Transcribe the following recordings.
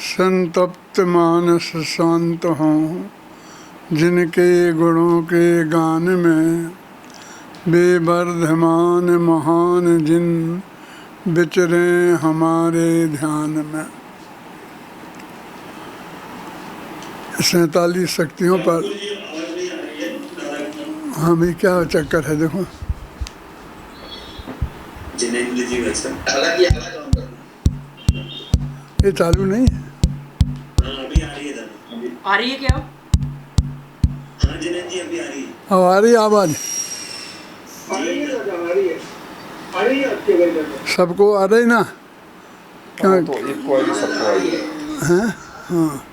संतप्त मानस शांत हों, जिनके गुणों के गान में बेवर्धमान महान जिन विचरे हमारे ध्यान में। 47 शक्तियों पर हमें क्या चक्कर है, देखो ये चालू नहीं है। अभी आ रही है, आ रही है क्या? हाँ जिनेंद्र जी अभी आ रही है। अब आ रही आवाज? सबको आ रही ना? क्या तो इक्वली सबको आई है। हैं? हाँ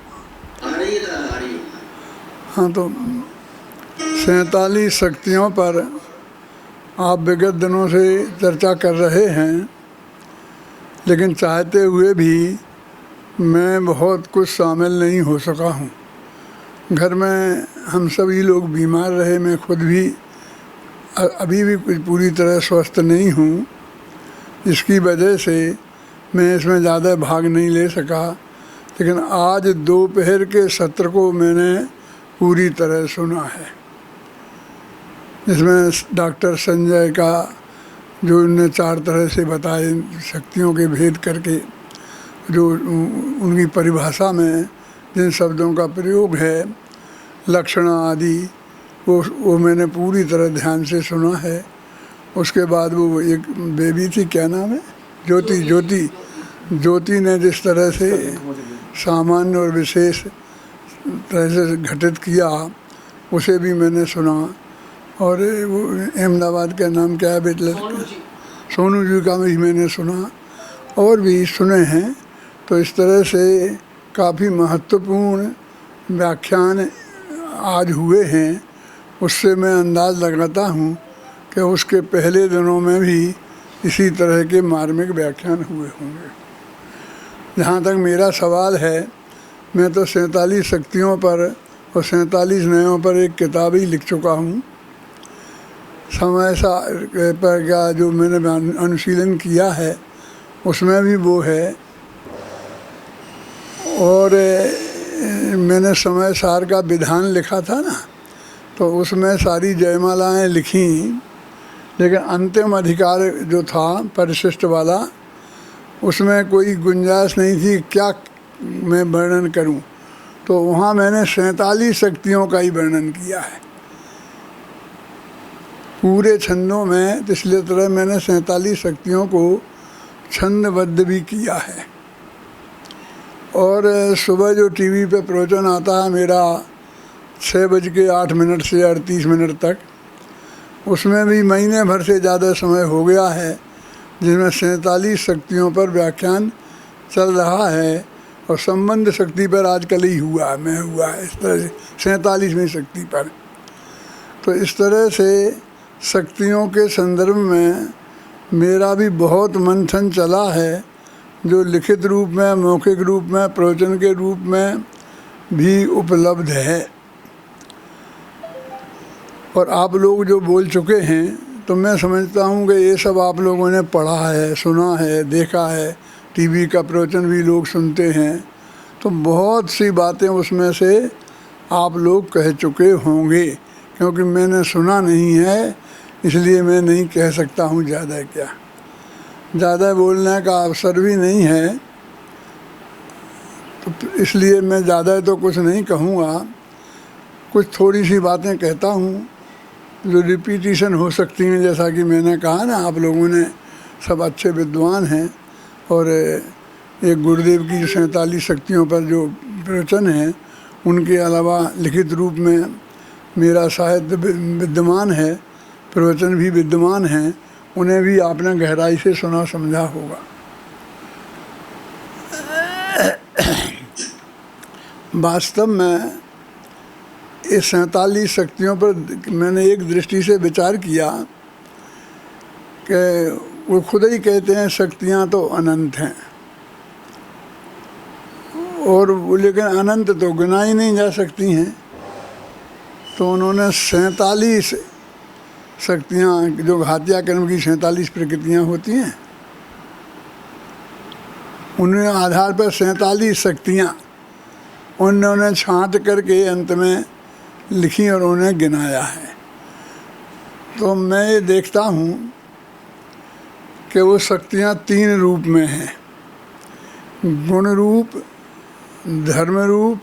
आ रही है, आ रही है। हाँ, तो 47 शक्तियों पर आप विगत दिनों से चर्चा कर रहे हैं, लेकिन चाहते हुए भी मैं बहुत कुछ शामिल नहीं हो सका हूँ। घर में हम सभी लोग बीमार रहे, मैं खुद भी अभी भी कुछ पूरी तरह स्वस्थ नहीं हूँ। इसकी वजह से मैं इसमें ज़्यादा भाग नहीं ले सका, लेकिन आज दोपहर के सत्र को मैंने पूरी तरह सुना है, जिसमें डॉक्टर संजय का जो उन्होंने 4 तरह से बताए शक्तियों के भेद करके, जो उनकी परिभाषा में जिन शब्दों का प्रयोग है, लक्षण आदि, वो मैंने पूरी तरह ध्यान से सुना है। उसके बाद वो एक बेबी थी, क्या नाम है, ज्योति ने जिस तरह से सामान्य और विशेष तरह से घटित किया, उसे भी मैंने सुना। और वो अहमदाबाद का नाम क्या है बेटले, सोनू जी का भी मैंने सुना, और भी सुने हैं। तो इस तरह से काफ़ी महत्वपूर्ण व्याख्यान आज हुए हैं। उससे मैं अंदाज़ लगाता हूँ कि उसके पहले दिनों में भी इसी तरह के मार्मिक व्याख्यान हुए होंगे। जहाँ तक मेरा सवाल है, मैं तो 47 शक्तियों पर और 47 नयों पर एक किताब ही लिख चुका हूँ। समय पर का जो मैंने अनुशीलन किया है उसमें भी वो है, और मैंने समय सार का विधान लिखा था ना, तो उसमें सारी जयमालाएँ लिखी, लेकिन अंतिम अधिकार जो था परिशिष्ट वाला, उसमें कोई गुंजाइश नहीं थी क्या मैं वर्णन करूं। तो वहाँ मैंने 47 शक्तियों का ही वर्णन किया है पूरे छंदों में। इसलिए तरह मैंने 47 शक्तियों को छंदबद्ध भी किया है। और सुबह जो टीवी पे प्रवचन आता है मेरा 6:08 से 38 तक, उसमें भी महीने भर से ज़्यादा समय हो गया है, जिसमें 47 शक्तियों पर व्याख्यान चल रहा है। और संबंध शक्ति पर आजकल ही हुआ है, इस तरह से 47वीं शक्ति पर। तो इस तरह से शक्तियों के संदर्भ में मेरा भी बहुत मंथन चला है, जो लिखित रूप में, मौखिक रूप में, प्रवचन के रूप में भी उपलब्ध है। और आप लोग जो बोल चुके हैं, तो मैं समझता हूँ कि ये सब आप लोगों ने पढ़ा है, सुना है, देखा है। टीवी का प्रवचन भी लोग सुनते हैं, तो बहुत सी बातें उसमें से आप लोग कह चुके होंगे। क्योंकि मैंने सुना नहीं है, इसलिए मैं नहीं कह सकता हूँ ज़्यादा क्या। ज़्यादा बोलने का अवसर भी नहीं है, तो इसलिए मैं ज़्यादा तो कुछ नहीं कहूँगा। कुछ थोड़ी सी बातें कहता हूँ जो रिपीटिशन हो सकती हैं। जैसा कि मैंने कहा ना, आप लोगों ने सब अच्छे विद्वान हैं, और एक गुरुदेव की 47 शक्तियों पर जो प्रवचन है, उनके अलावा लिखित रूप में मेरा साहित्य विद्यमान है, प्रवचन भी विद्यमान हैं, उन्हें भी आपने गहराई से सुना समझा होगा। वास्तव में इस 47 शक्तियों पर मैंने एक दृष्टि से विचार किया कि वो खुद ही कहते हैं शक्तियाँ तो अनंत हैं, और लेकिन अनंत तो गिनाई नहीं जा सकती हैं। तो उन्होंने 47 शक्तियाँ, जो घातिया कर्म की 47 प्रकृतियाँ होती हैं, उन्हें आधार पर 47 शक्तियाँ उन्होंने छांट करके अंत में लिखी और उन्हें गिनाया है। तो मैं ये देखता हूँ कि वो शक्तियाँ 3 रूप में हैं, गुण रूप, धर्म रूप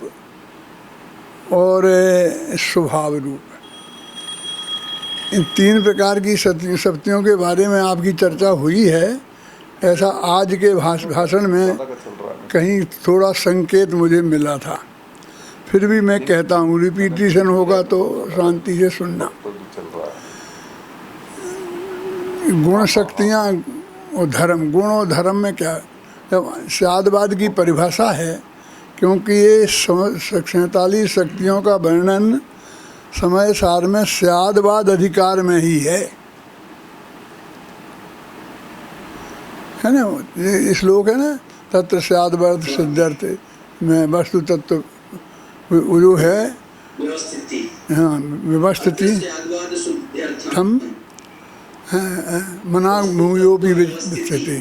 और स्वभाव रूप। इन 3 प्रकार की शक्तियों के बारे में आपकी चर्चा हुई है, ऐसा आज के भाषण में कहीं थोड़ा संकेत मुझे मिला था। फिर भी मैं कहता हूँ, रिपीटिशन होगा तो शांति से सुनना। गुण शक्तियाँ और धर्म, गुण और धर्म में क्या, स्यादवाद की परिभाषा है, क्योंकि ये 47 शक्तियों का वर्णन समय सार में स्यादवाद अधिकार में ही है ना। ये श्लोक है ना, तत्र स्यादवाद सिद्धार्थ में वस्तु तत्व जो है, हाँ व्यवस्थिति हम मना भूयोपि विस्थिति।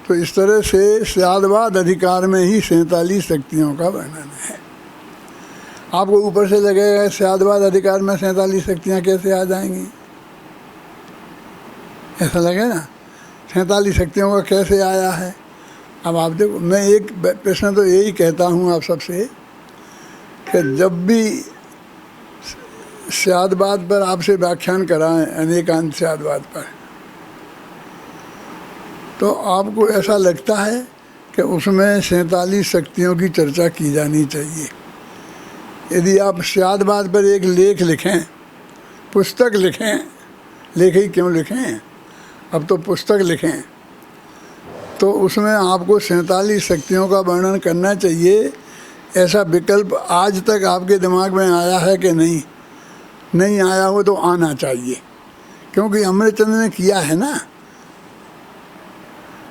तो इस तरह से स्यादवाद अधिकार में ही 47 शक्तियों का वर्णन है। आपको ऊपर से लगेगा स्यादवाद अधिकार में 47 शक्तियाँ कैसे आ जाएंगी, ऐसा लगे ना, 47 शक्तियों का कैसे आया है। अब आप देखो, मैं एक प्रश्न तो यही कहता हूँ आप सबसे कि जब भी स्यादवाद पर आपसे व्याख्यान कराएं, अनेकांत स्यादवाद पर, तो आपको ऐसा लगता है कि उसमें 47 शक्तियों की चर्चा की जानी चाहिए। यदि आप स्यादवाद पर एक लेख लिखें, पुस्तक लिखें, लेख ही क्यों लिखें, अब तो पुस्तक लिखें, तो उसमें आपको 47 शक्तियों का वर्णन करना चाहिए। ऐसा विकल्प आज तक आपके दिमाग में आया है कि नहीं? नहीं आया हो तो आना चाहिए, क्योंकि अमृतचंद्र ने किया है ना,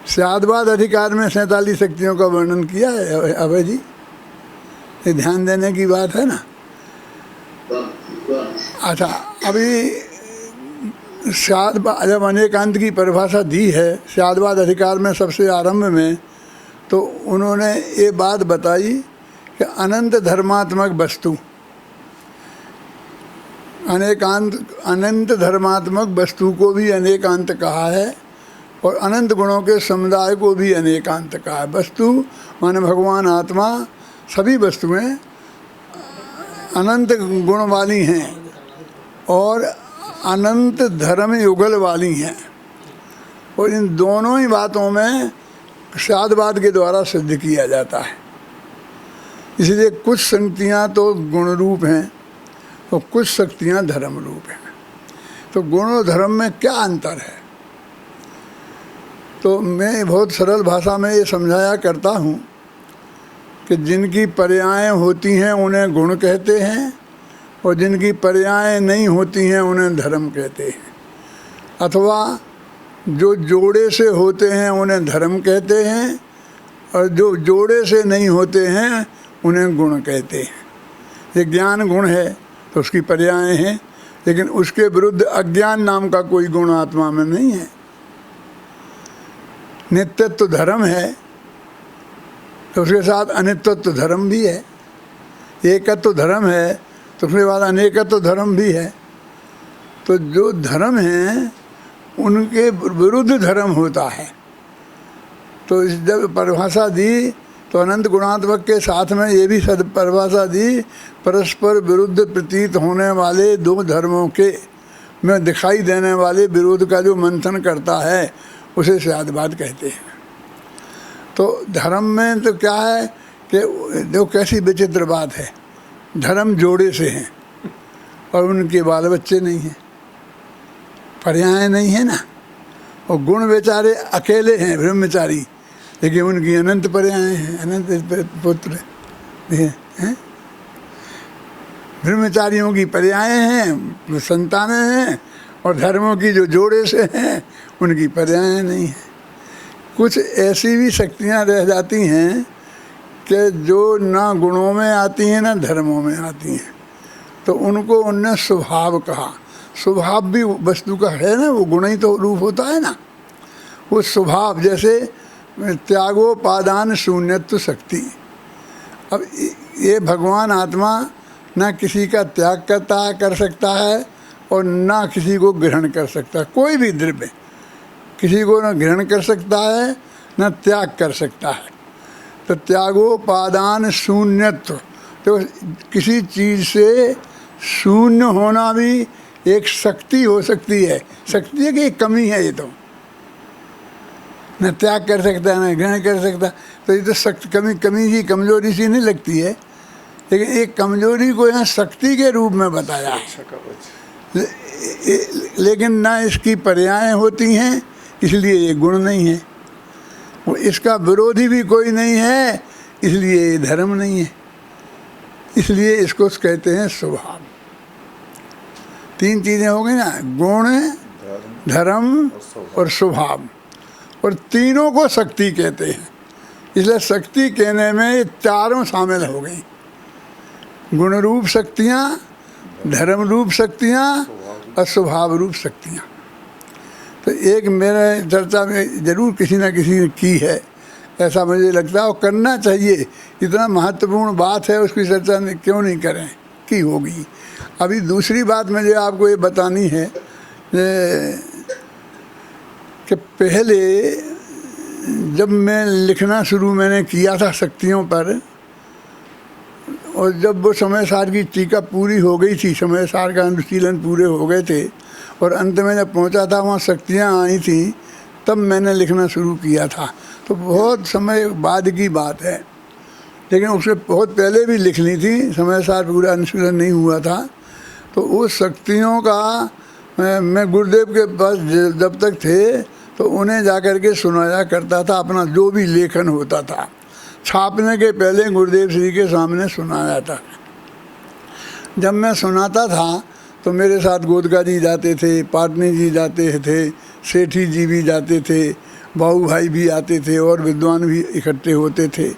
स्यादवाद अधिकार में 47 शक्तियों का वर्णन किया है। अभय जी, ये ध्यान देने की बात है ना। अच्छा, अभी जब अनेकांत की परिभाषा दी है स्यादवाद अधिकार में सबसे आरंभ में, तो उन्होंने ये बात बताई कि अनंत धर्मात्मक वस्तु, अनंत धर्मात्मक वस्तु को भी अनेकांत कहा है, और अनंत गुणों के समुदाय को भी अनेकांत कहा है। वस्तु माने भगवान, आत्मा, सभी वस्तुएं अनंत गुण वाली हैं और अनंत धर्म युगल वाली हैं, और इन दोनों ही बातों में स्यादवाद के द्वारा सिद्ध किया जाता है। इसलिए कुछ शक्तियाँ तो गुण रूप हैं और कुछ शक्तियाँ धर्म रूप हैं। तो गुण और धर्म में क्या अंतर है? तो मैं बहुत सरल भाषा में ये समझाया करता हूँ कि जिनकी पर्यायें होती हैं उन्हें गुण कहते हैं, और जिनकी पर्यायें नहीं होती हैं उन्हें धर्म कहते हैं। अथवा जो जोड़े से होते हैं उन्हें धर्म कहते हैं, और जो जोड़े से नहीं होते हैं उन्हें गुण कहते हैं। ये ज्ञान गुण है तो उसकी पर्यायें हैं, लेकिन उसके विरुद्ध अज्ञान नाम का कोई गुण आत्मा में नहीं है। नित्यत्व धर्म है तो उसके साथ अनित्यत्व धर्म भी है। एकत्व धर्म है तो उसके बाद अनेकत्व धर्म भी है। तो जो धर्म हैं उनके विरुद्ध धर्म होता है। तो जब परिभाषा दी तो अनंत गुणात्मक के साथ में ये भी परिभाषा दी, परस्पर विरुद्ध प्रतीत होने वाले दो धर्मों के में दिखाई देने वाले विरोध का जो मंथन करता है उसे स्यादवाद कहते हैं। तो धर्म में तो क्या है कि जो कैसी विचित्र बात है, धर्म जोड़े से हैं और उनके बाल बच्चे नहीं हैं, पर्याय नहीं है ना। और गुण बेचारे अकेले हैं ब्रह्मचारी, लेकिन उनकी अनंत पर्याय हैं, अनंत पुत्र हैं। ब्रह्मचारियों की पर्याय हैं, संतानें हैं, और धर्मों की जो जोड़े से हैं उनकी पर्याय नहीं है। कुछ ऐसी भी शक्तियाँ रह जाती हैं कि जो ना गुणों में आती हैं ना धर्मों में आती हैं, तो उनको उनने स्वभाव कहा। स्वभाव भी वस्तु का है ना, वो गुण ही तो रूप होता है ना। वो स्वभाव, जैसे त्यागोपादान शून्यत्व शक्ति। अब ये भगवान आत्मा ना किसी का त्याग कर सकता है और ना किसी को ग्रहण कर सकता है। कोई भी द्रव्य किसी को ना ग्रहण कर सकता है ना त्याग कर सकता है। तो त्यागोपादान शून्यत्व, तो किसी चीज़ से शून्य होना भी एक शक्ति हो सकती है। शक्ति है कि एक कमी है, ये तो न त्याग कर सकता है न ग्रहण कर सकता। तो ये तो शक्ति कमी ही कमजोरी सी नहीं लगती है, लेकिन एक कमजोरी को यहाँ शक्ति के रूप में बताया है। लेकिन ना इसकी पर्यायें होती हैं, इसलिए ये गुण नहीं है। वो इसका विरोधी भी कोई नहीं है, इसलिए ये धर्म नहीं है। इसलिए इसको कहते हैं स्वभाव। तीन चीज़ें हो गई ना, गुण, धर्म और स्वभाव, और तीनों को शक्ति कहते हैं। इसलिए शक्ति कहने में ये चारों शामिल हो गई, गुण रूप शक्तियाँ, धर्म रूप शक्तियाँ और स्वभाव रूप शक्तियाँ। तो एक मेरे चर्चा में ज़रूर किसी न किसी ने की है, ऐसा मुझे लगता है, और करना चाहिए। इतना महत्वपूर्ण बात है, उसकी चर्चा क्यों नहीं करें, की होगी। अभी दूसरी बात मुझे आपको ये बतानी है कि पहले जब मैं लिखना शुरू मैंने किया था शक्तियों पर, और जब वो समय सार की टीका पूरी हो गई थी, समय सार का अनुशीलन पूरे हो गए थे, और अंत में जब पहुंचा था वहाँ शक्तियाँ आई थी, तब मैंने लिखना शुरू किया था। तो बहुत समय बाद की बात है, लेकिन उससे बहुत पहले भी लिख ली थी, समय सार पूरा अनुशीलन नहीं हुआ था। तो उस शक्तियों का मैं गुरुदेव के पास जब तक थे तो उन्हें जा कर के सुनाया करता था, अपना जो भी लेखन होता था। छापने के पहले गुरुदेव श्री के सामने सुनाया था। जब मैं सुनाता था तो मेरे साथ गोदका जी जाते थे, पाटनी जी जाते थे, सेठी जी भी जाते थे, बाबू भाई भी आते थे, और विद्वान भी इकट्ठे होते थे,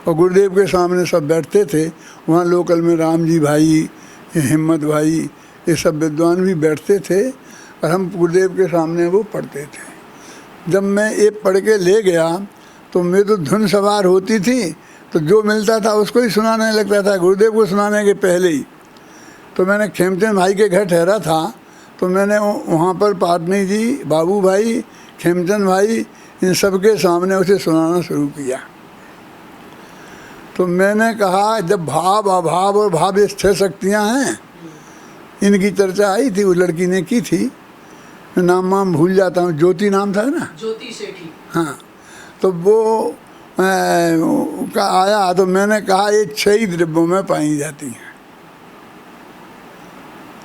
और गुरुदेव के सामने सब बैठते थे। वहाँ लोकल में राम जी भाई, हिम्मत भाई, ये सब विद्वान भी बैठते थे, और हम गुरुदेव के सामने वो पढ़ते थे। जब मैं ये पढ़ के ले गया तो मेरी तो धुन सवार होती थी, तो जो मिलता था उसको ही सुनाने लगता था, गुरुदेव को सुनाने के पहले ही। तो मैंने खेमचंद भाई के घर ठहरा था, तो मैंने वहाँ पर पाटनी जी, बाबू भाई, खेमचंद भाई, इन सब के सामने उसे सुनाना शुरू किया। तो मैंने कहा, जब भाव, अभाव और भाव, ये 6 शक्तियाँ हैं, इनकी चर्चा आई थी, वो लड़की ने की थी, नाम भूल जाता हूँ, ज्योति नाम था ना, ज्योति सेठी, हाँ। तो वो का आया, तो मैंने कहा ये 6 ही द्रव्यों में पाई जाती हैं।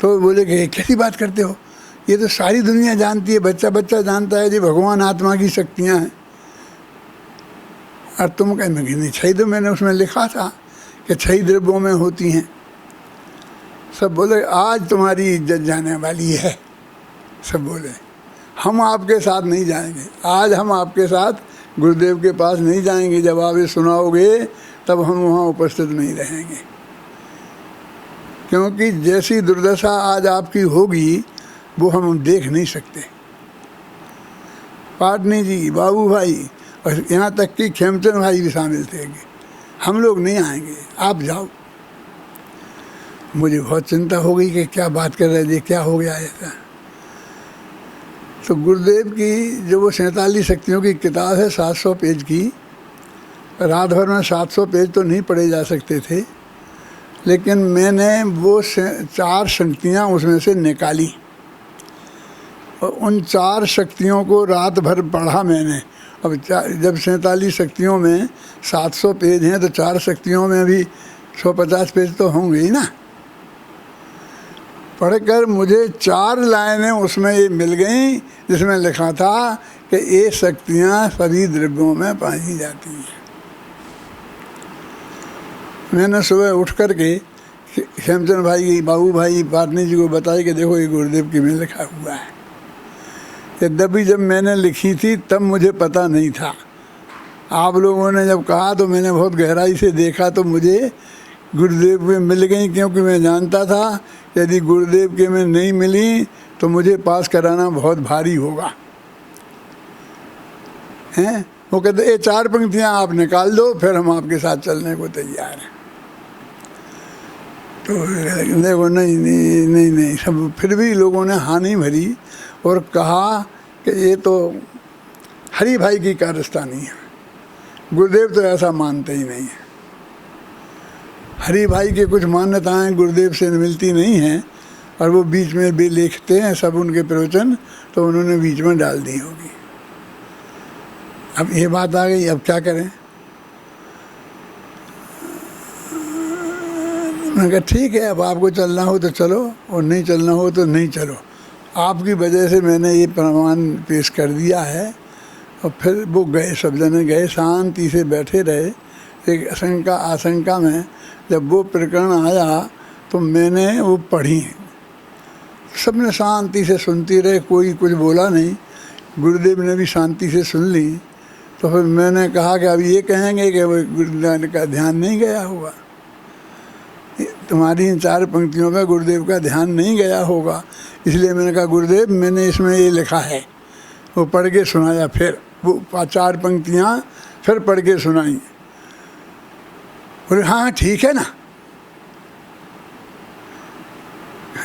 तो बोले कि कैसी बात करते हो, ये तो सारी दुनिया जानती है, बच्चा बच्चा जानता है, ये भगवान आत्मा की शक्तियाँ हैं। और तुम कहें नहीं, 6 तो मैंने उसमें लिखा था कि 6 द्रव्यों में होती हैं। सब बोले आज तुम्हारी इज्जत जाने वाली है। सब बोले हम आपके साथ नहीं जाएंगे, आज हम आपके साथ गुरुदेव के पास नहीं जाएंगे, जब आप ये सुनाओगे तब हम वहाँ उपस्थित नहीं रहेंगे, क्योंकि जैसी दुर्दशा आज आपकी होगी वो हम देख नहीं सकते। पाटनी जी, बाबू भाई, और यहाँ तक कि खेमचंद भाई भी शामिल थे, हम लोग नहीं आएंगे, आप जाओ। मुझे बहुत चिंता हो गई कि क्या बात कर रहे थे, क्या हो गया ऐसा। तो गुरुदेव की जो वो 47 शक्तियों की किताब है, 700 पेज की, रात भर में 700 पेज तो नहीं पढ़े जा सकते थे, लेकिन मैंने वो 4 शक्तियाँ उसमें से निकाली, और उन 4 शक्तियों को रात भर पढ़ा मैंने। अब जब 47 शक्तियों में 700 पेज हैं, तो 4 शक्तियों में भी 150 पेज तो होंगे ही ना। पढ़कर मुझे 4 लाइनें उसमें ये मिल गईं, जिसमें लिखा था कि ये शक्तियाँ सभी द्रव्यों में पाई जाती हैं। मैंने सुबह उठ कर के खेमचंद भाई, बाबू भाई, पाटनी जी को बताया कि देखो ये गुरुदेव की में लिखा हुआ है। यद्यपि जब मैंने लिखी थी तब मुझे पता नहीं था, आप लोगों ने जब कहा तो मैंने बहुत गहराई से देखा, तो मुझे गुरुदेव में मिल गई, क्योंकि मैं जानता था यदि गुरुदेव के में नहीं मिली तो मुझे पास कराना बहुत भारी होगा, हैं। वो कहते ये 4 पंक्तियाँ आप निकाल दो, फिर हम आपके साथ चलने को तैयार हैं। तो देखो नहीं नहीं नहीं नहीं, सब फिर भी लोगों ने हानि भरी और कहा कि ये तो हरि भाई की कारस्तानी है, गुरुदेव तो ऐसा मानते ही नहीं है। हरि भाई की कुछ मान्यताएं गुरुदेव से मिलती नहीं हैं और वो बीच में भी लिखते हैं सब उनके प्रवचन, तो उन्होंने बीच में डाल दी होगी। अब ये बात आ गई, अब क्या करें? मैंने कहा ठीक है, अब आपको चलना हो तो चलो और नहीं चलना हो तो नहीं चलो। आपकी वजह से मैंने ये प्रमाण पेश कर दिया है। और फिर वो गए, सब जने गए, शांति से बैठे रहे। एक आशंका में जब वो प्रकरण आया तो मैंने वो पढ़ी, सबने शांति से सुनती रहे, कोई कुछ बोला नहीं। गुरुदेव ने भी शांति से सुन ली। तो फिर मैंने कहा कि अब ये कहेंगे कि वो गुरुदेव का ध्यान नहीं गया होगा, तुम्हारी इन 4 पंक्तियों में गुरुदेव का ध्यान नहीं गया होगा। इसलिए मैंने कहा गुरुदेव मैंने इसमें ये लिखा है। वो पढ़ के सुनाया, फिर वो 4 पंक्तियाँ फिर पढ़ के सुनाई। बोले हाँ ठीक है ना।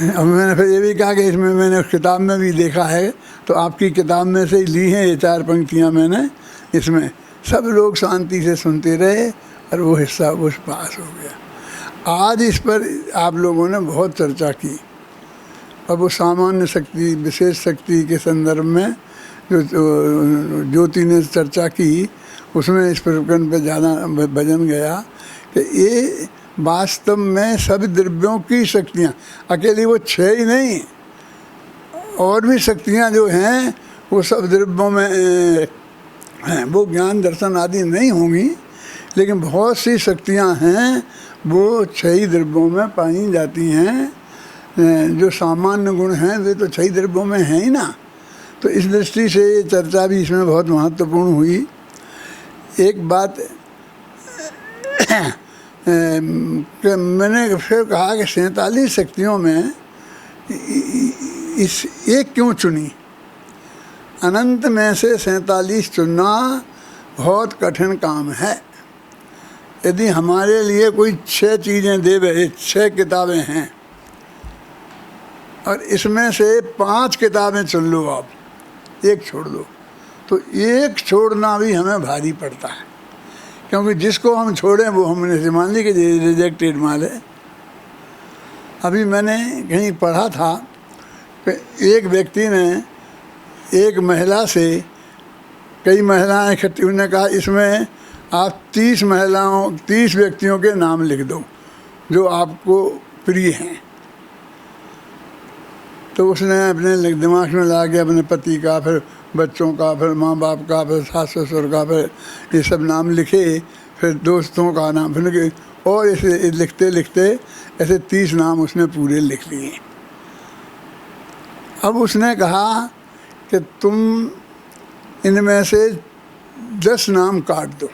अब मैंने फिर ये भी कहा कि इसमें मैंने उस किताब में भी देखा है, तो आपकी किताब में से ही ली हैं ये 4 पंक्तियाँ मैंने इसमें। सब लोग शांति से सुनते रहे और वो हिस्सा उस पास हो गया। आज इस पर आप लोगों ने बहुत चर्चा की और वो सामान्य शक्ति विशेष शक्ति के संदर्भ में जो ज्योति ने चर्चा की, उसमें इस प्रकरण पे ज़्यादा वजन गया कि ये वास्तव में सब द्रव्यों की शक्तियाँ, अकेली वो 6 ही नहीं, और भी शक्तियाँ जो हैं वो सब द्रव्यों में हैं। वो ज्ञान दर्शन आदि नहीं होंगी, लेकिन बहुत सी शक्तियाँ हैं वो 6 द्रव्यों में पाई जाती हैं। जो सामान्य गुण हैं वे तो 6 द्रव्यों में हैं ही ना। तो इस दृष्टि से ये चर्चा भी इसमें बहुत महत्वपूर्ण हुई। एक बात कि मैंने फिर कहा कि 47 शक्तियों में इस एक क्यों चुनी? अनंत में से 47 चुनना बहुत कठिन काम है। यदि हमारे लिए कोई 6 चीज़ें देवे, 6 किताबें हैं और इसमें से 5 किताबें चुन लो, आप एक छोड़ दो, तो एक छोड़ना भी हमें भारी पड़ता है, क्योंकि जिसको हम छोड़ें वो हमने मान ली कि रिजेक्टेड माल है। अभी मैंने कहीं पढ़ा था कि एक व्यक्ति ने एक महिला से, कई महिलाएं इकट्ठी, उन्होंने कहा इसमें आप 30 व्यक्तियों के नाम लिख दो जो आपको प्रिय हैं। तो उसने अपने दिमाग में ला के अपने पति का, फिर बच्चों का, फिर माँ बाप का, फिर सास ससुर का, फिर ये सब नाम लिखे, फिर दोस्तों का नाम फिर लिखे, और ऐसे लिखते लिखते ऐसे 30 नाम उसने पूरे लिख लिए। अब उसने कहा कि तुम इनमें से 10 नाम काट दो।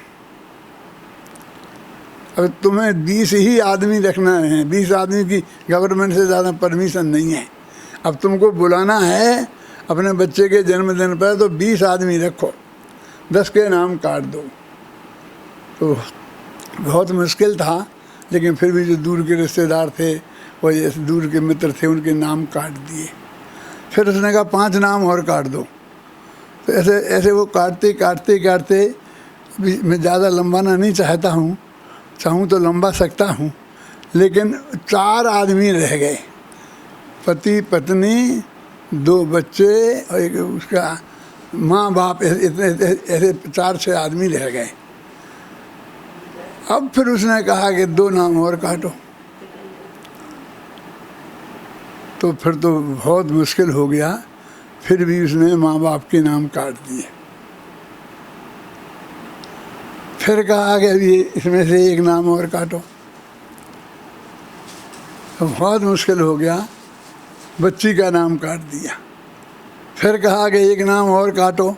अब तुम्हें 20 ही आदमी रखना है, 20 आदमी की गवर्नमेंट से ज़्यादा परमिशन नहीं है। अब तुमको बुलाना है अपने बच्चे के जन्मदिन पर, तो 20 आदमी रखो, 10 के नाम काट दो। तो बहुत मुश्किल था, लेकिन फिर भी जो दूर के रिश्तेदार थे और जैसे दूर के मित्र थे उनके नाम काट दिए। फिर उसने कहा 5 नाम और काट दो। तो ऐसे ऐसे वो काटते काटते काटते, अभी मैं ज़्यादा लंबाना नहीं चाहता हूँ, चाहूँ तो लंबा सकता हूँ, लेकिन 4 आदमी रह गए, पति पत्नी, 2 बच्चे और एक उसका माँ बाप, ऐसे 4-6 आदमी रह गए। अब फिर उसने कहा कि 2 नाम और काटो। तो फिर तो बहुत मुश्किल हो गया, फिर भी उसने माँ बाप के नाम काट दिए। फिर कहा कि अभी इसमें से 1 नाम और काटो। तो बहुत मुश्किल हो गया, बच्ची का नाम काट दिया। फिर कहा कि 1 नाम और काटो,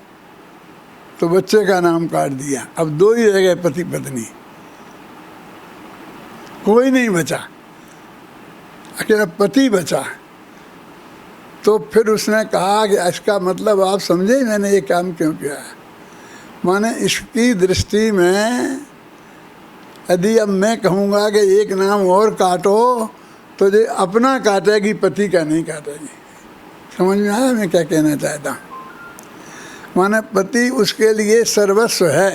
तो बच्चे का नाम काट दिया। अब 2 ही रह गए, पति पत्नी, कोई नहीं बचा, अकेला पति बचा। तो फिर उसने कहा कि इसका मतलब आप समझे मैंने ये काम क्यों किया है? माने इसकी दृष्टि में यदि अब मैं कहूँगा कि एक नाम और काटो तो ये अपना काटेगी, पति का नहीं काटेगी। समझ में आया मैं क्या कहना चाहता हूँ? माने पति उसके लिए सर्वस्व है।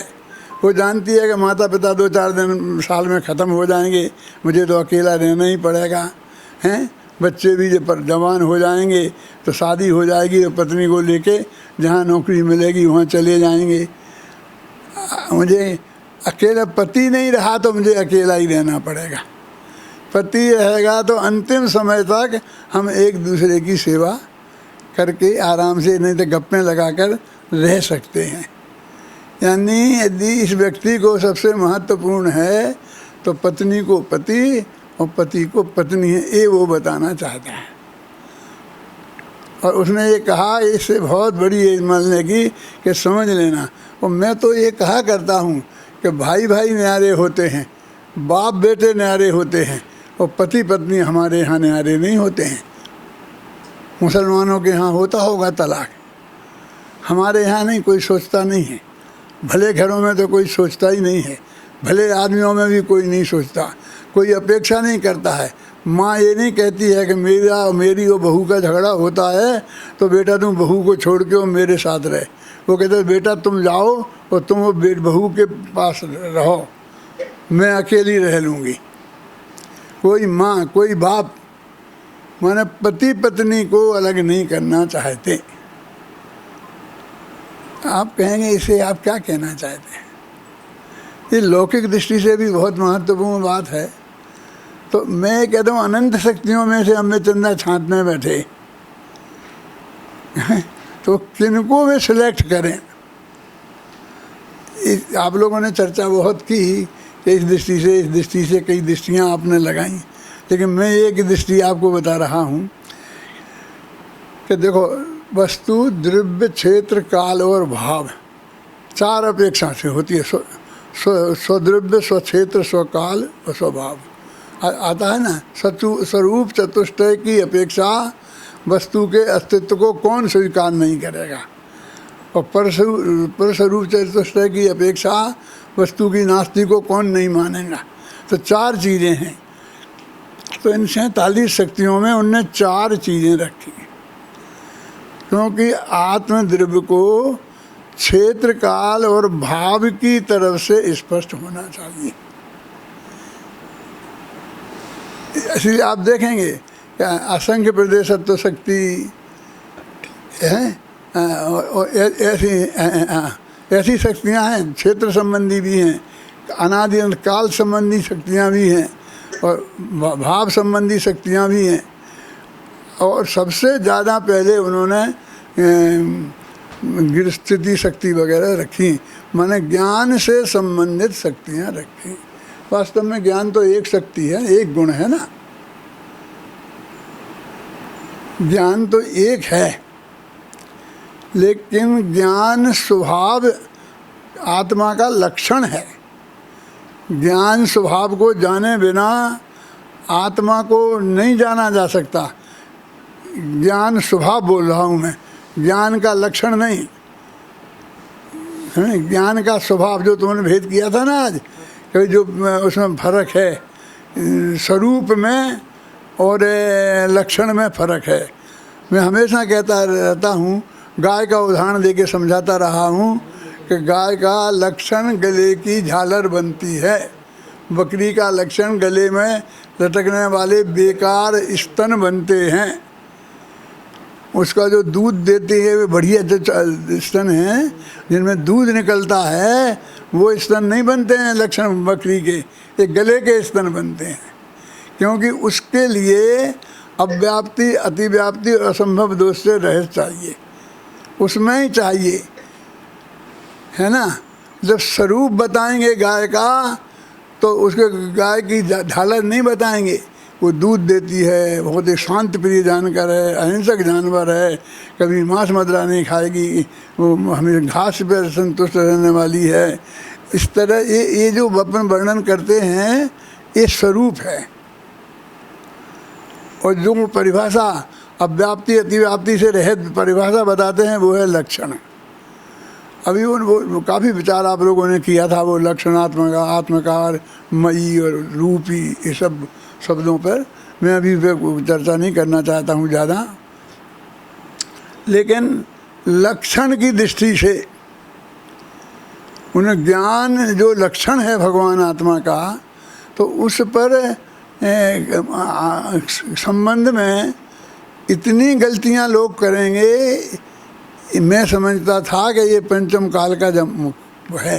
वो जानती है कि माता पिता 2-4 दिन साल में ख़त्म हो जाएंगे, मुझे तो अकेला रहना ही पड़ेगा, हैं। बच्चे भी जब जवान हो जाएंगे तो शादी हो जाएगी, तो पत्नी को लेके जहाँ नौकरी मिलेगी वहाँ चले जाएंगे। मुझे अकेला पति नहीं रहा तो मुझे अकेला ही रहना पड़ेगा। पति रहेगा तो अंतिम समय तक हम एक दूसरे की सेवा करके आराम से, नहीं तो गप्पे लगाकर रह सकते हैं। यानी यदि इस व्यक्ति को सबसे महत्वपूर्ण है तो पत्नी को पति और पति को पत्नी है, ये वो बताना चाहता है। और उसने ये कहा, इससे बहुत बड़ी ये मान लेगी कि समझ लेना। और मैं तो ये कहा करता हूँ कि भाई भाई न्यारे होते हैं, बाप बेटे न्यारे होते हैं, और पति पत्नी हमारे यहाँ न्यारे नहीं होते हैं। मुसलमानों के यहाँ होता होगा तलाक, हमारे यहाँ नहीं, कोई सोचता नहीं है। भले घरों में तो कोई सोचता ही नहीं है, भले आदमियों में भी कोई नहीं सोचता, कोई अपेक्षा नहीं करता है। माँ ये नहीं कहती है कि मेरी और बहू का झगड़ा होता है तो बेटा तुम बहू को छोड़ के और मेरे साथ रहे। वो कहते हैं बेटा तुम जाओ और तुम वो बहू के पास रहो, मैं अकेली रह लूँगी। कोई माँ कोई बाप माने पति पत्नी को अलग नहीं करना चाहते। आप कहेंगे इसे आप क्या कहना चाहते हैं? ये लौकिक दृष्टि से भी बहुत महत्वपूर्ण बात है। तो मैं कहता हूँ अनंत शक्तियों में से हमें चंदा छांटने बैठे तो किनको वे सिलेक्ट करें? आप लोगों ने चर्चा बहुत की कि इस दृष्टि से कई दृष्टियाँ आपने लगाई, लेकिन मैं एक दृष्टि आपको बता रहा हूँ कि देखो, वस्तु द्रव्य क्षेत्र काल और भाव 4 अपेक्षा से होती है। स्वद्रव्य स्वक्षेत्र स्वकाल और स्वभाव आता है ना। स्वरूप चतुष्टय की अपेक्षा वस्तु के अस्तित्व को कौन स्वीकार नहीं करेगा, और परस्वरूप चतुष्टय की अपेक्षा वस्तु की नास्ति को कौन नहीं मानेगा। तो 4 चीज़ें हैं। तो इन 47 शक्तियों में उनने 4 चीज़ें रखी, क्योंकि आत्मद्रव्य को क्षेत्र काल और भाव की तरफ से स्पष्ट होना चाहिए। इसलिए आप देखेंगे असंख्य प्रदेशत्व शक्ति है, और ऐसी शक्तियां हैं, क्षेत्र संबंधी भी हैं, अनादि काल संबंधी शक्तियां भी हैं, और भाव संबंधी शक्तियां भी हैं। और सबसे ज़्यादा पहले उन्होंने स्थिति शक्ति वगैरह रखी, माने ज्ञान से संबंधित शक्तियाँ रखी। वास्तव में ज्ञान तो एक शक्ति है, एक गुण है ना। ज्ञान तो एक है, लेकिन ज्ञान स्वभाव आत्मा का लक्षण है। ज्ञान स्वभाव को जाने बिना आत्मा को नहीं जाना जा सकता। ज्ञान स्वभाव बोल रहा हूँ मैं, ज्ञान का लक्षण नहीं है। ज्ञान का स्वभाव जो तुमने भेद किया था ना आज, कि जो उसमें फर्क है, स्वरूप में और लक्षण में फर्क है। मैं हमेशा कहता रहता हूँ, गाय का उदाहरण देके समझाता रहा हूँ कि गाय का लक्षण गले की झालर बनती है, बकरी का लक्षण गले में लटकने वाले बेकार स्तन बनते हैं। उसका जो दूध देती है वे बढ़िया जो स्तन हैं जिनमें दूध निकलता है, वो स्तन नहीं बनते हैं लक्षण बकरी के, ये गले के स्तन बनते हैं। क्योंकि उसके लिए अव्याप्ति अतिव्याप्ति और असंभव दोष से रहित चाहिए, उसमें ही चाहिए, है ना। जब स्वरूप बताएंगे गाय का तो उसके गाय की झालर नहीं बताएंगे। वो दूध देती है, बहुत ही शांत प्रिय जानवर है, अहिंसक जानवर है, कभी मांस मदिरा नहीं खाएगी, वो हमें घास पर संतुष्ट रहने वाली है। इस तरह ये जो अपन वर्णन करते हैं ये स्वरूप है। और जो परिभाषा अव्याप्ति अतिव्याप्ति से रहित परिभाषा बताते हैं वो है लक्षण। अभी वो काफ़ी विचार आप लोगों ने किया था, वो लक्षणात्मक, आत्मकार, मयी और रूपी, ये सब शब्दों पर मैं अभी चर्चा नहीं करना चाहता हूँ ज़्यादा। लेकिन लक्षण की दृष्टि से उन ज्ञान जो लक्षण है भगवान आत्मा का, तो उस पर संबंध में इतनी गलतियां लोग करेंगे, मैं समझता था कि ये पंचम काल का जब है,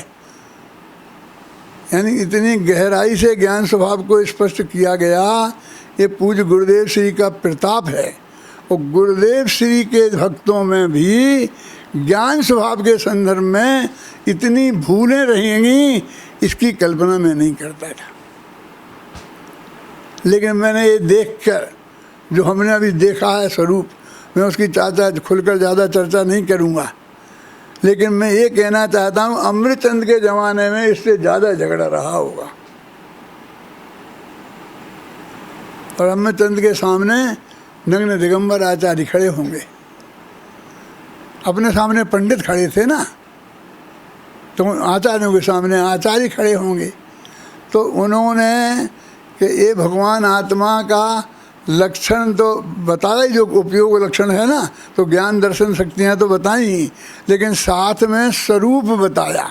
यानी इतनी गहराई से ज्ञान स्वभाव को स्पष्ट किया गया। ये पूज्य गुरुदेव श्री का प्रताप है, और गुरुदेव श्री के भक्तों में भी ज्ञान स्वभाव के संदर्भ में इतनी भूलें रहेंगी, इसकी कल्पना मैं नहीं करता था। लेकिन मैंने ये देखकर, जो हमने अभी देखा है स्वरूप, मैं उसकी खुलकर ज़्यादा चर्चा नहीं करूँगा, लेकिन मैं ये कहना चाहता हूँ अमृतचंद के ज़माने में इससे ज़्यादा झगड़ा रहा होगा। और अमृतचंद के सामने नग्न दिगंबर आचार्य खड़े होंगे, अपने सामने पंडित खड़े थे ना, तो आचार्यों के सामने आचार्य खड़े होंगे। तो उन्होंने कि ये भगवान आत्मा का लक्षण तो बताया ही, जो उपयोग लक्षण है ना, तो ज्ञान दर्शन शक्तियाँ तो बताई, लेकिन साथ में स्वरूप बताया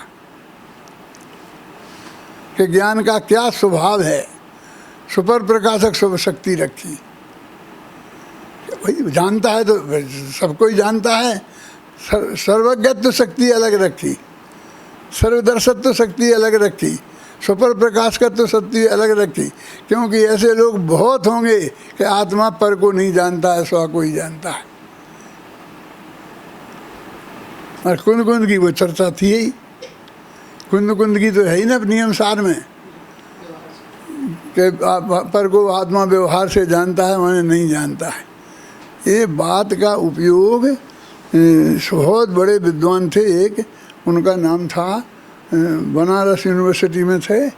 कि ज्ञान का क्या स्वभाव है। सुपर प्रकाशक शुभ शक्ति रखी, भाई जानता है तो सबको ही जानता है। सर्वज्ञत्व शक्ति अलग रखी, सर्वदर्शत्व शक्ति अलग रखी, सुपर प्रकाश का तो शक्ति अलग रखी, क्योंकि ऐसे लोग बहुत होंगे कि आत्मा पर को नहीं जानता है, स्व को ही जानता है। और कुंद कुंद की वो चर्चा थी ही, कुंद कुंद की तो है ही ना नियम सार में कि पर को आत्मा व्यवहार से जानता है, मैंने नहीं जानता है। ये बात का उपयोग बहुत बड़े विद्वान थे, एक उनका नाम था, बनारस यूनिवर्सिटी में थे,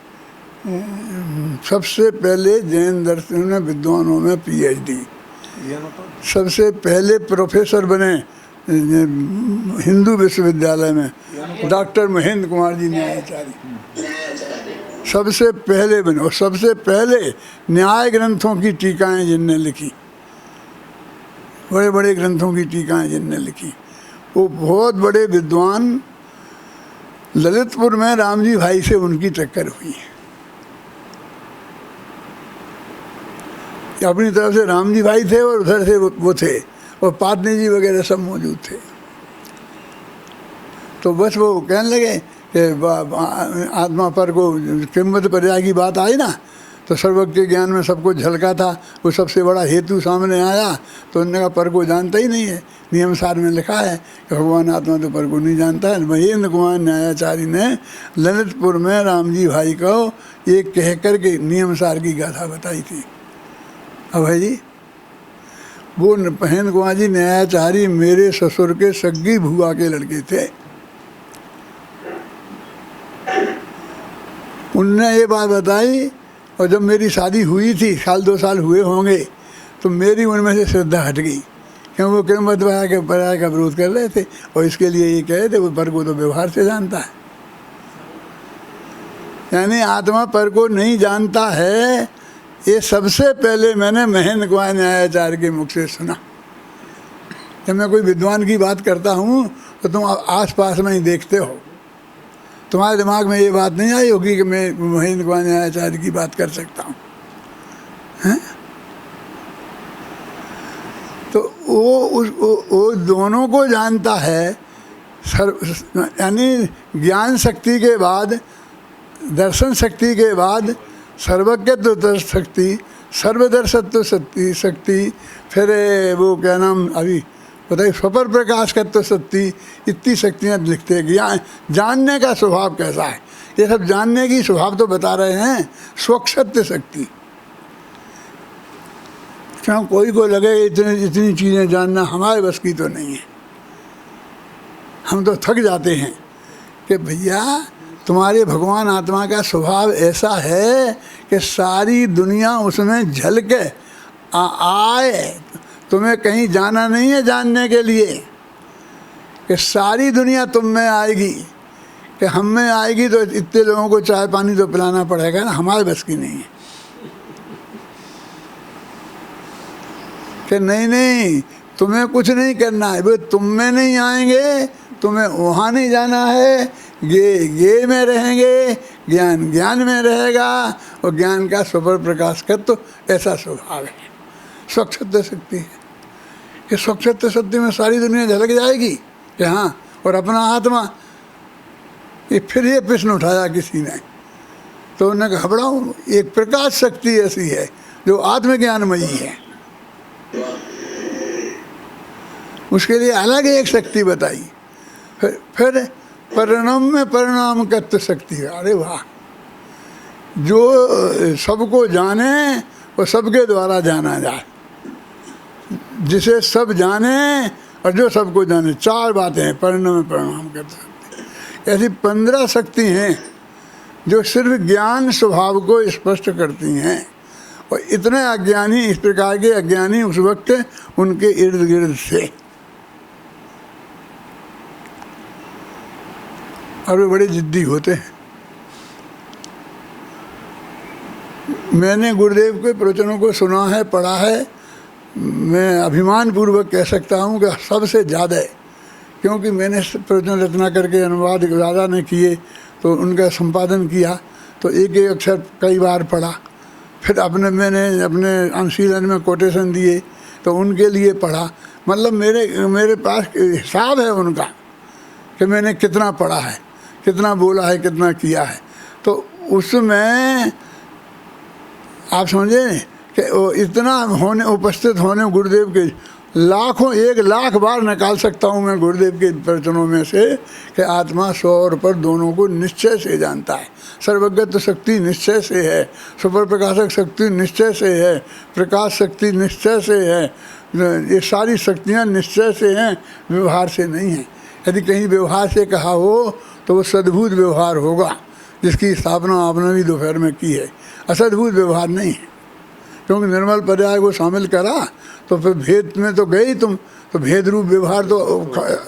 सबसे पहले जैन दर्शन में विद्वानों में पीएचडी, सबसे पहले प्रोफेसर बने हिंदू विश्वविद्यालय में, डॉक्टर महेंद्र कुमार जी न्यायाचार्य सबसे पहले बने, और सबसे पहले न्याय ग्रंथों की टीकाएं जिनने लिखी, बड़े बड़े ग्रंथों की टीकाएं जिनने लिखी, वो बहुत बड़े विद्वान। ललितपुर में रामजी भाई से उनकी टक्कर हुई है। अपनी तरफ से रामजी भाई थे और उधर से वो थे, और पाटनी जी वगैरह सब मौजूद थे। तो बस वो कहने लगे कि आत्मा पर को किम्मत पर्याय की बात आई ना, तो सर्वज्ञ के ज्ञान में सबको झलका था, वो सबसे बड़ा हेतु सामने आया। तो उन्होंने कहा पर को जानता ही नहीं है, नियम सार में लिखा है कि भगवान आत्मा तो पर को नहीं जानता है। महेंद्र कुमार न्यायाचार्य ने ललितपुर में रामजी भाई को ये कह कर के नियम सार की गाथा बताई थी। अब भाई जी, वो महेंद्र कुमार जी न्यायाचार्य मेरे ससुर के सग्गी भुआ के लड़के थे। उनने ये बात बताई, और जब मेरी शादी हुई थी, साल 2 साल हुए होंगे, तो मेरी उनमें से श्रद्धा हट गई, क्योंकि वो किम्मत पर्याय का विरोध कर रहे थे, और इसके लिए ये कह रहे थे वो पर को तो व्यवहार से जानता है, यानी आत्मा पर को नहीं जानता है। ये सबसे पहले मैंने महेंद्र कुमार न्यायाचार्य के मुख से सुना। जब मैं कोई विद्वान की बात करता हूँ तो तुम आस पास में ही देखते हो, तुम्हारे दिमाग में ये बात नहीं आई होगी कि मैं महेंद्र कुमार न्यायाचार्य की बात कर सकता हूँ, हैं? तो वो दोनों को जानता है, यानी ज्ञान शक्ति के बाद, दर्शन शक्ति के बाद सर्वज्ञत्व शक्ति, सर्वदर्शत्व शक्ति, फिर वो क्या नाम अभी बताइए, स्वपर प्रकाश का तो शक्ति, इतनी शक्तियाँ लिखते हैं। ज्ञान जानने का स्वभाव कैसा है, ये सब जानने की स्वभाव तो बता रहे हैं। स्वक्षत्व शक्ति, क्यों कोई को लगे इतनी चीज़ें जानना हमारे बस की तो नहीं है। हम तो थक जाते हैं कि भैया तुम्हारे भगवान आत्मा का स्वभाव ऐसा है कि सारी दुनिया उसमें झलके आए, तुम्हें कहीं जाना नहीं है जानने के लिए कि सारी दुनिया तुम में आएगी, कि हम में आएगी तो इतने लोगों को चाय पानी तो पिलाना पड़ेगा ना, हमारे बस की नहीं है। कि नहीं नहीं तुम्हें कुछ नहीं करना है, वो तुम में नहीं आएंगे, तुम्हें वहाँ नहीं जाना है, ये में रहेंगे, ज्ञान ज्ञान में रहेगा, और ज्ञान का सुपर प्रकाश कर, तो ऐसा स्वभाव है स्वच्छत्व शक्ति है। कि स्वच्छत्व शक्ति में सारी दुनिया झलक जाएगी कि हाँ, और अपना आत्मा ये फिर ये प्रश्न उठाया किसी ने, तो उन्होंने कहा घबराओ, एक प्रकाश शक्ति ऐसी है जो आत्मज्ञानमयी है, उसके लिए अलग एक शक्ति बताई। फिर परिणाम में परिणाम तत्व शक्ति है। अरे वाह, जो सबको जाने और सबके द्वारा जाना जाए, जिसे सब जाने और जो सबको जाने, चार बातें हैं परिणाम में परिणाम तत्व शक्ति। ऐसी 15 शक्ति हैं जो सिर्फ ज्ञान स्वभाव को स्पष्ट करती हैं, और इतने अज्ञानी, इस प्रकार के अज्ञानी उस वक्त उनके इर्द गिर्द थे, और वे बड़े जिद्दी होते हैं। मैंने गुरुदेव के प्रवचनों को सुना है, पढ़ा है, मैं अभिमान पूर्वक कह सकता हूँ कि सबसे ज़्यादा, क्योंकि मैंने प्रवचन रचना करके अनुवाद ज़्यादा ने किए, तो उनका संपादन किया, तो एक एक अक्षर कई बार पढ़ा, फिर मैंने अपने अनुशीलन में कोटेशन दिए, तो उनके लिए पढ़ा। मतलब मेरे पास हिसाब है उनका कि मैंने कितना पढ़ा है, कितना बोला है, कितना किया है। तो उसमें आप समझे कि इतना होने उपस्थित होने गुरुदेव के लाखों, 1 लाख बार निकाल सकता हूँ मैं गुरुदेव के प्रवचनों में से कि आत्मा 100 और पर दोनों को निश्चय से जानता है, सर्वज्ञत्व शक्ति निश्चय से है, सुपर प्रकाशक शक्ति निश्चय से है, प्रकाश शक्ति निश्चय से है, ये सारी शक्तियाँ निश्चय से हैं, व्यवहार से नहीं हैं। यदि कहीं व्यवहार से कहा हो तो वो सद्भुत व्यवहार होगा, जिसकी स्थापना आपने भी दोपहर में की है। असद्भुत व्यवहार नहीं है, क्योंकि निर्मल पर्याय को शामिल करा तो फिर भेद में तो गए तुम, तो भेद रूप व्यवहार तो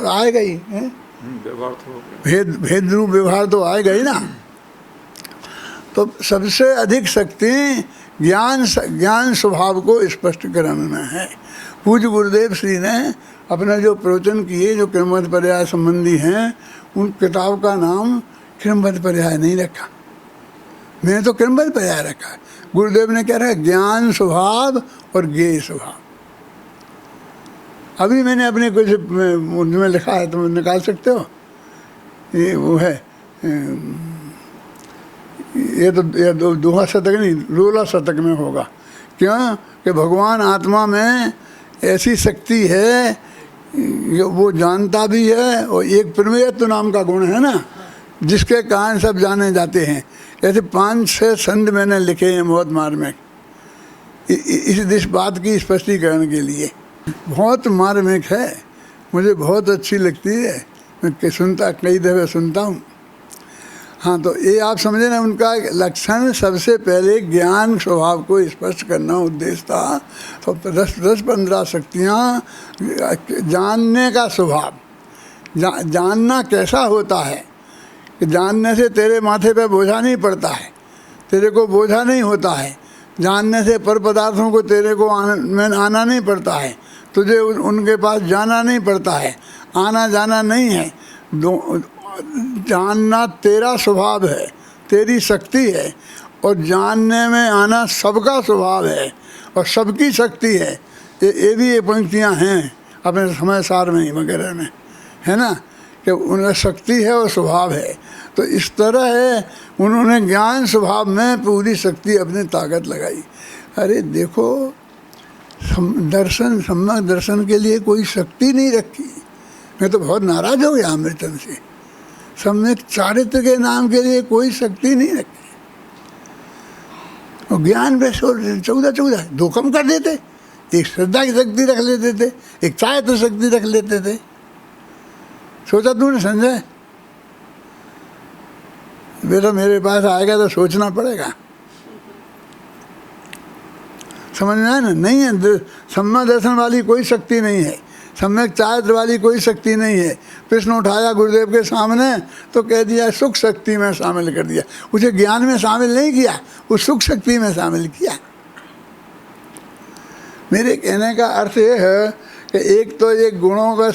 आएगा ही, भेद रूप व्यवहार तो आएगा ही ना। तो सबसे अधिक शक्ति ज्ञान स्वभाव को स्पष्ट कराने में है। पूज्य गुरुदेव श्री ने अपना जो प्रवचन किए, जो क्रमबद्ध पर्याय संबंधी हैं, उन किताब का नाम क्रमबद्ध पर्याय नहीं रखा, मैंने तो क्रमबद्ध पर्याय रखा। गुरुदेव ने क्या रखा, ज्ञान स्वभाव और ज्ञेय स्वभाव। अभी मैंने अपने कुछ उनमें लिखा है, तुम निकाल सकते हो, ये वो है, ये तो दोहा शतक नहीं, 16 शतक में होगा। क्यों कि भगवान आत्मा में ऐसी शक्ति है, वो जानता भी है, और एक प्रमेयत्व नाम का गुण है ना, जिसके कारण सब जाने जाते हैं। ऐसे 5-6 छंद मैंने लिखे हैं बहुत मार्मिक, इस बात की स्पष्टीकरण के लिए। बहुत मार्मिक है, मुझे बहुत अच्छी लगती है, मैं सुनता, कई दफ़े सुनता हूँ। हाँ, तो ये आप समझे ना, उनका लक्षण सबसे पहले ज्ञान स्वभाव को स्पष्ट करना उद्देश्य था। तो 10-15 शक्तियाँ, जानने का स्वभाव, जानना कैसा होता है कि जानने से तेरे माथे पे बोझा नहीं पड़ता है, तेरे को बोझा नहीं होता है, जानने से पर पदार्थों को तेरे को आना नहीं पड़ता है, तुझे उनके पास जाना नहीं पड़ता है, आना जाना नहीं है। जानना तेरा स्वभाव है, तेरी शक्ति है, और जानने में आना सबका स्वभाव है और सबकी शक्ति है। ये भी ये पंक्तियाँ हैं अपने समय सार में वगैरह में, है ना, कि उनका शक्ति है और स्वभाव है। तो इस तरह है, उन्होंने ज्ञान स्वभाव में पूरी शक्ति, अपनी ताकत लगाई। अरे देखो, दर्शन, सम्यक दर्शन के लिए कोई शक्ति नहीं रखी। मैं तो बहुत नाराज हो गया अमृतन से। सम्यक चारित्र के नाम के लिए कोई शक्ति नहीं रखी, और ज्ञान पे 14 दो कम कर देते, एक श्रद्धा की शक्ति रख लेते थे, एक चारित्र शक्ति रख लेते थे। सोचा तूने संजय? बेटा मेरे पास आएगा तो सोचना पड़ेगा, समझ में आया ना? नहीं है, सम्यक दर्शन वाली कोई शक्ति नहीं है। सम्यक चारित्र वाली कोई शक्ति नहीं है। प्रश्न उठाया गुरुदेव के सामने तो कह दिया सुख शक्ति में शामिल कर दिया, उसे ज्ञान में शामिल नहीं किया, उस सुख शक्ति में शामिल किया। मेरे कहने का अर्थ ये है कि एक तो ये गुणों का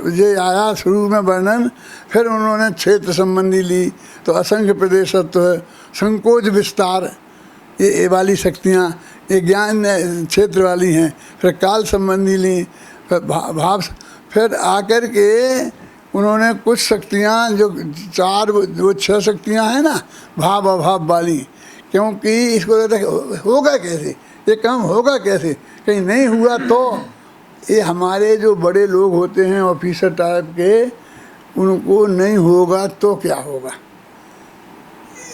ये आया शुरू में वर्णन, फिर उन्होंने क्षेत्र संबंधी ली तो असंख्य प्रदेशत्व, संकोच विस्तार, ये वाली शक्तियाँ ये ज्ञान क्षेत्र वाली हैं। फिर काल संबंधी ली, फिर भाव, फिर आकर के उन्होंने कुछ शक्तियाँ जो चार वो 6 शक्तियाँ हैं ना भाव अभाव वाली, क्योंकि इसको होगा कैसे, ये काम होगा कैसे, कहीं नहीं हुआ तो ये हमारे जो बड़े लोग होते हैं ऑफिसर टाइप के, उनको नहीं होगा तो क्या होगा।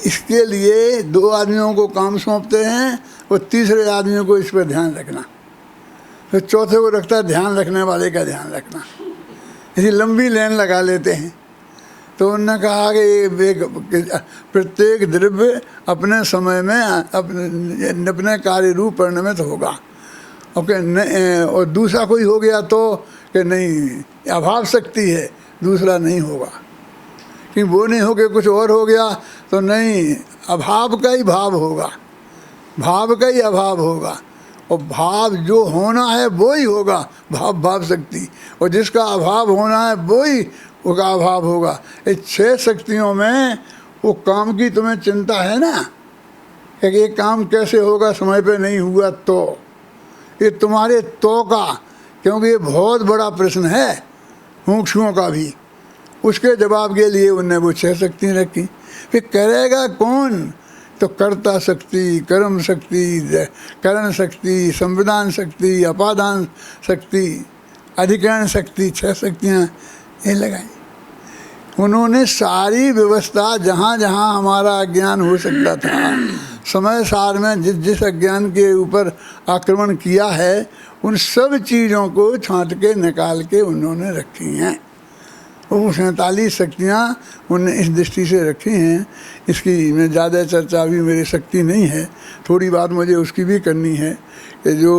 इसके लिए 2 आदमियों को काम सौंपते हैं और तीसरे आदमियों को इस पर ध्यान रखना, फिर चौथे को रखता है ध्यान रखने वाले का ध्यान रखना। इसी लंबी लाइन लगा लेते हैं। तो उन्होंने कहा कि प्रत्येक द्रव्य अपने समय में अपने कार्य रूप परिणमित होगा, और दूसरा कोई हो गया तो कि नहीं अभाव शक्ति है, दूसरा नहीं होगा, कि वो नहीं हो गया कुछ और हो गया तो नहीं, अभाव का ही भाव होगा, भाव का ही अभाव होगा, और भाव जो होना है वो ही होगा, भाव शक्ति, और जिसका अभाव होना है वो ही उसका अभाव होगा। इस 6 शक्तियों में वो काम की तुम्हें चिंता है ना कि ये काम कैसे होगा, समय पे नहीं हुआ तो, ये तुम्हारे तो का, क्योंकि ये बहुत बड़ा प्रश्न है मुमुक्षुओं का भी, उसके जवाब के लिए उनने वो 6 शक्ति रखी। फिर करेगा कौन, तो कर्ता शक्ति, कर्म शक्ति, करण शक्ति, संविधान शक्ति, अपादान शक्ति, अधिकरण शक्ति, 6 शक्तियाँ ये लगाई। उन्होंने सारी व्यवस्था जहाँ जहाँ हमारा अज्ञान हो सकता था, समय सार में जिस अज्ञान के ऊपर आक्रमण किया है, उन सब चीज़ों को छांट के निकाल के उन्होंने रखी हैं। वो 47 शक्तियाँ उन्होंने इस दृष्टि से रखी हैं। इसकी में ज़्यादा चर्चा भी मेरी शक्ति नहीं है, थोड़ी बात मुझे उसकी भी करनी है कि जो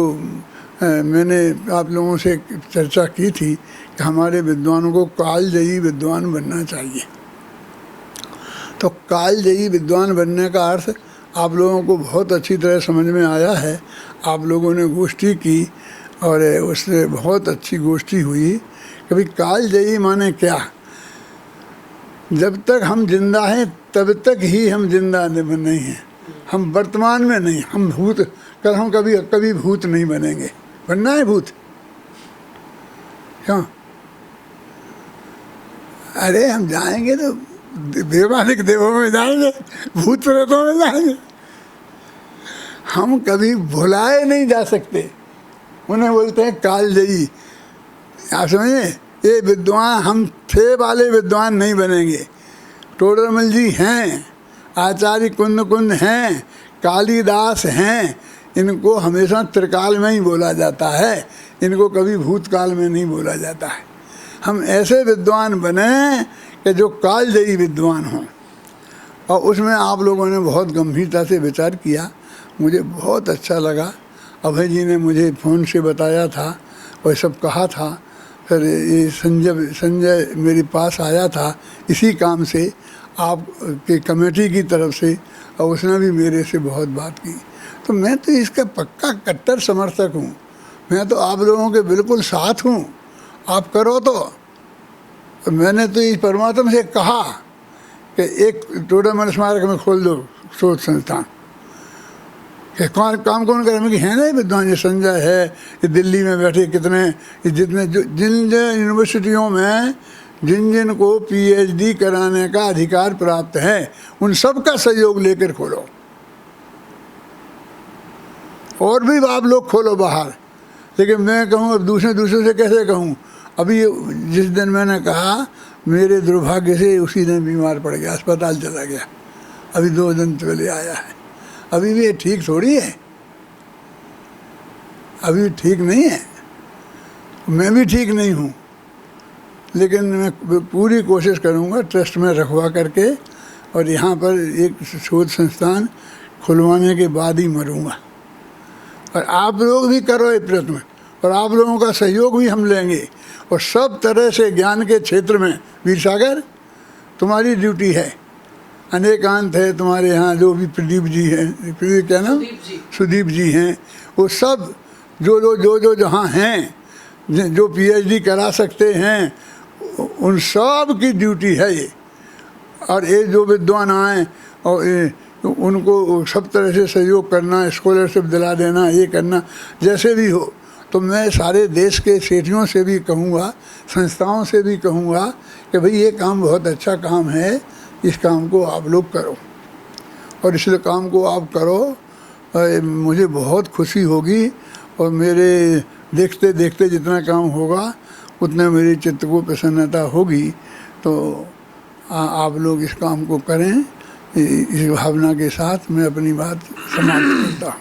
मैंने आप लोगों से चर्चा की थी कि हमारे विद्वानों को कालजयी विद्वान बनना चाहिए। तो कालजयी विद्वान बनने का अर्थ आप लोगों को बहुत अच्छी तरह समझ में आया है। आप लोगों ने गोष्ठी की और उससे बहुत अच्छी गोष्ठी हुई। कभी कालजयी माने क्या, जब तक हम जिंदा हैं तब तक ही हम जिंदा नहीं हैं, हम वर्तमान में नहीं, हम भूत, कल हम कभी भूत नहीं बनेंगे। बनना है भूत क्यों, अरे हम जाएंगे तो देवानिक देवों में जाएंगे, भूत प्रेतों में जाएंगे, हम कभी भुलाए नहीं जा सकते। उन्हें बोलते हैं कालजयी। आप समझे, ये विद्वान हम थे वाले विद्वान नहीं बनेंगे। टोडरमल जी हैं, आचार्य कुंद हैं, कालिदास हैं, इनको हमेशा त्रिकाल में ही बोला जाता है, इनको कभी भूतकाल में नहीं बोला जाता है। हम ऐसे विद्वान बने कि जो कालजयी विद्वान हों। और उसमें आप लोगों ने बहुत गंभीरता से विचार किया, मुझे बहुत अच्छा लगा। अभय जी ने मुझे फ़ोन से बताया था और सब कहा था। फिर ये संजय मेरे पास आया था इसी काम से, आपके कमेटी की तरफ से, और उसने भी मेरे से बहुत बात की। तो मैं तो इसका पक्का कट्टर समर्थक हूँ, मैं तो आप लोगों के बिल्कुल साथ हूँ। आप करो तो मैंने तो इस परमात्मा से कहा कि एक टोडरमल स्मारक में खोल दो शोध संस्थान। कि काम कौन करे, मैं कि है ना विद्वान, ये संजय है, ये दिल्ली में बैठे कितने, जितने जिन यूनिवर्सिटियों में जिन को PhD कराने का अधिकार प्राप्त है, उन सब का सहयोग लेकर खोलो। और भी आप लोग खोलो बाहर, लेकिन मैं कहूँ अब दूसरे से कैसे कहूँ। अभी जिस दिन मैंने कहा, मेरे दुर्भाग्य से उसी दिन बीमार पड़ गया, अस्पताल चला गया, अभी 2 दिन पहले आया है। अभी भी ये ठीक थोड़ी है, अभी ठीक नहीं है, मैं भी ठीक नहीं हूँ, लेकिन मैं पूरी कोशिश करूँगा ट्रस्ट में रखवा करके, और यहाँ पर एक शोध संस्थान खुलवाने के बाद ही मरूँगा। और आप लोग भी करो ये प्रयत्न, और आप लोगों का सहयोग भी हम लेंगे। और सब तरह से ज्ञान के क्षेत्र में वीर सागर तुम्हारी ड्यूटी है। अनेकांत है तुम्हारे यहाँ, जो भी प्रदीप जी हैं, प्रदीप क्या नाम, सुदीप जी हैं, वो सब जो जहाँ हैं, जो PhD करा सकते हैं, उन सब की ड्यूटी है ये। और ये जो विद्वान आए और उनको सब तरह से सहयोग करना, स्कॉलरशिप दिला देना, ये करना, जैसे भी हो। तो मैं सारे देश के सेठियों से भी कहूँगा, संस्थाओं से भी कहूँगा कि भाई ये काम बहुत अच्छा काम है, इस काम को आप लोग करो। और इस काम को आप करो, मुझे बहुत खुशी होगी। और मेरे देखते देखते जितना काम होगा उतने मेरे चित्त को प्रसन्नता होगी। तो आप लोग इस काम को करें। इस भावना के साथ मैं अपनी बात समाप्त करता हूँ।